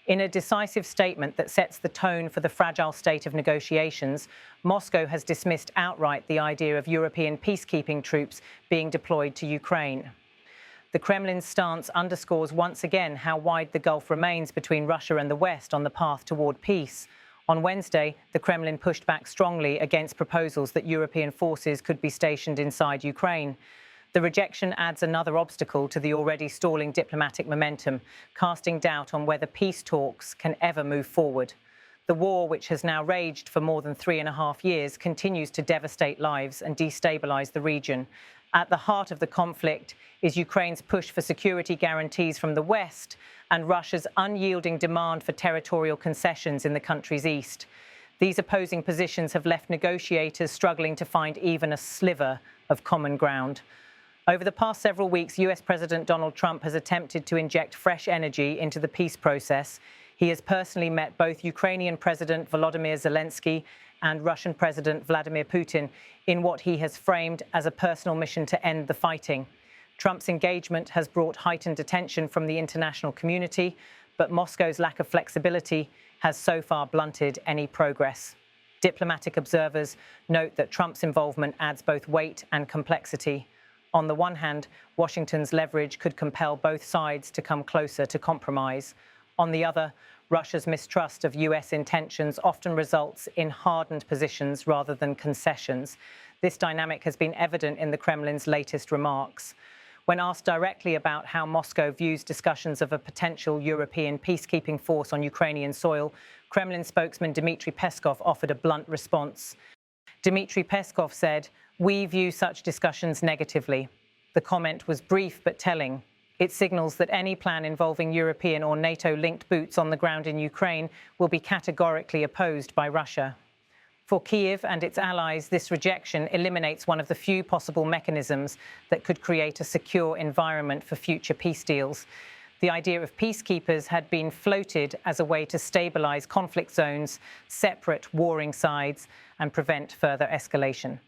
In a decisive statement that sets the tone for the fragile state of negotiations, Moscow has dismissed outright the idea of European peacekeeping troops being deployed to Ukraine. The Kremlin's stance underscores once again how wide the gulf remains between Russia and the West on the path toward peace. On Wednesday, the Kremlin pushed back strongly against proposals that European forces could be stationed inside Ukraine. The rejection adds another obstacle to the already stalling diplomatic momentum, casting doubt on whether peace talks can ever move forward. The war, which has now raged for more than 3.5 years, continues to devastate lives and destabilize the region. At the heart of the conflict is Ukraine's push for security guarantees from the West and Russia's unyielding demand for territorial concessions in the country's east. These opposing positions have left negotiators struggling to find even a sliver of common ground. Over the past several weeks, US President Donald Trump has attempted to inject fresh energy into the peace process. He has personally met both Ukrainian President Volodymyr Zelensky and Russian President Vladimir Putin in what he has framed as a personal mission to end the fighting. Trump's engagement has brought heightened attention from the international community, but Moscow's lack of flexibility has so far blunted any progress. Diplomatic observers note that Trump's involvement adds both weight and complexity. On the one hand, Washington's leverage could compel both sides to come closer to compromise. On the other, Russia's mistrust of US intentions often results in hardened positions rather than concessions. This dynamic has been evident in the Kremlin's latest remarks. When asked directly about how Moscow views discussions of a potential European peacekeeping force on Ukrainian soil, Kremlin spokesman Dmitry Peskov offered a blunt response. Dmitry Peskov said, "We view such discussions negatively." The comment was brief but telling. It signals that any plan involving European or NATO-linked boots on the ground in Ukraine will be categorically opposed by Russia. For Kyiv and its allies, this rejection eliminates one of the few possible mechanisms that could create a secure environment for future peace deals. The idea of peacekeepers had been floated as a way to stabilize conflict zones, separate warring sides, and prevent further escalation.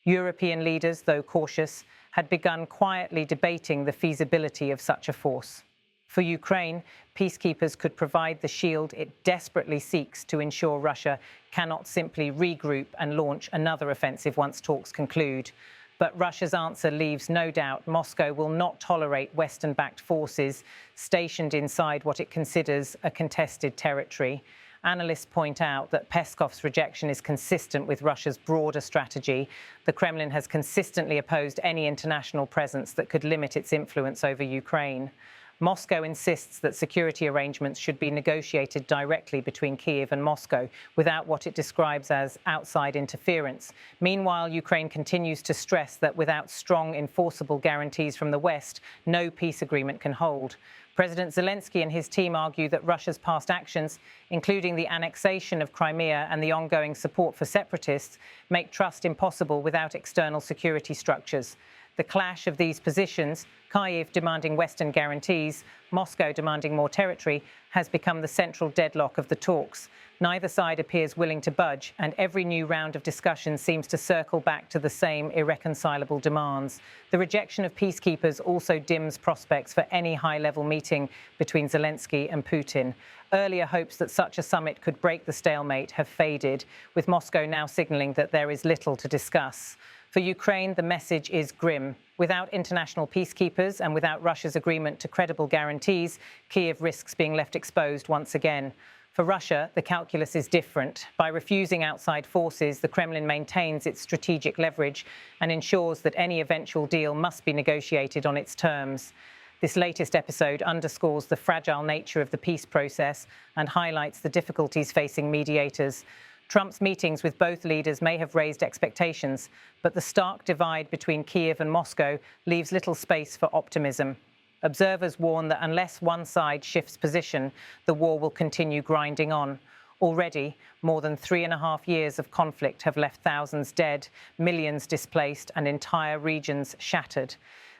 European leaders, though cautious, had begun quietly debating the feasibility of such a force. For Ukraine, peacekeepers could provide the shield it desperately seeks to ensure Russia cannot simply regroup and launch another offensive once talks conclude. But Russia's answer leaves no doubt Moscow will not tolerate Western-backed forces stationed inside what it considers a contested territory. Analysts point out that Peskov's rejection is consistent with Russia's broader strategy. The Kremlin has consistently opposed any international presence that could limit its influence over Ukraine. Moscow insists that security arrangements should be negotiated directly between Kyiv and Moscow without what it describes as outside interference. Meanwhile, Ukraine continues to stress that without strong, enforceable guarantees from the West, no peace agreement can hold. President Zelensky and his team argue that Russia's past actions, including the annexation of Crimea and the ongoing support for separatists, make trust impossible without external security structures. The clash of these positions, Kyiv demanding Western guarantees, Moscow demanding more territory, has become the central deadlock of the talks. Neither side appears willing to budge, and every new round of discussion seems to circle back to the same irreconcilable demands. The rejection of peacekeepers also dims prospects for any high-level meeting between Zelensky and Putin. Earlier hopes that such a summit could break the stalemate have faded, with Moscow now signaling that there is little to discuss. For Ukraine, the message is grim. Without international peacekeepers and without Russia's agreement to credible guarantees, Kyiv risks being left exposed once again. For Russia, the calculus is different. By refusing outside forces, the Kremlin maintains its strategic leverage and ensures that any eventual deal must be negotiated on its terms. This latest episode underscores the fragile nature of the peace process and highlights the difficulties facing mediators. Trump's meetings with both leaders may have raised expectations, but the stark divide between Kyiv and Moscow leaves little space for optimism. Observers warn that unless one side shifts position, the war will continue grinding on. Already, more than 3.5 years of conflict have left thousands dead, millions displaced, and entire regions shattered.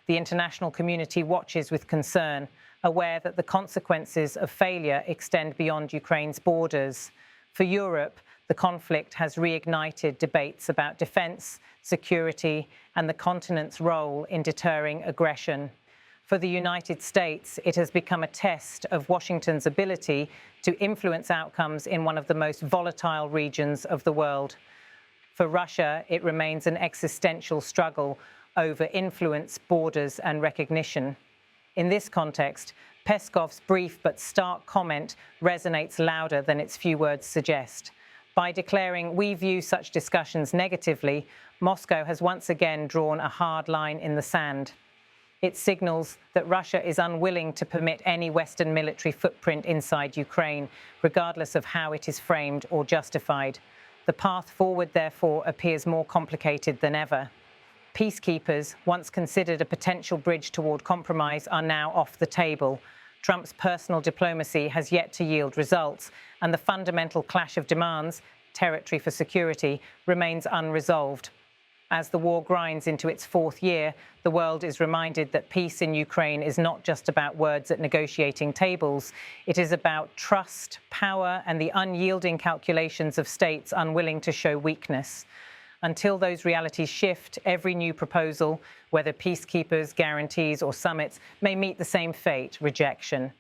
The international community watches with concern, aware that the consequences of failure extend beyond Ukraine's borders. For Europe, the conflict has reignited debates about defense, security, and the continent's role in deterring aggression. For the United States, it has become a test of Washington's ability to influence outcomes in one of the most volatile regions of the world. For Russia, it remains an existential struggle over influence, borders, and recognition. In this context, Peskov's brief but stark comment resonates louder than its few words suggest. By declaring we view such discussions negatively, Moscow has once again drawn a hard line in the sand. It signals that Russia is unwilling to permit any Western military footprint inside Ukraine, regardless of how it is framed or justified. The path forward, therefore, appears more complicated than ever. Peacekeepers, once considered a potential bridge toward compromise, are now off the table. Trump's personal diplomacy has yet to yield results, and the fundamental clash of demands, territory for security, remains unresolved. As the war grinds into its fourth year, the world is reminded that peace in Ukraine is not just about words at negotiating tables. It is about trust, power, and the unyielding calculations of states unwilling to show weakness. Until those realities shift, every new proposal, whether peacekeepers, guarantees, or summits, may meet the same fate: rejection.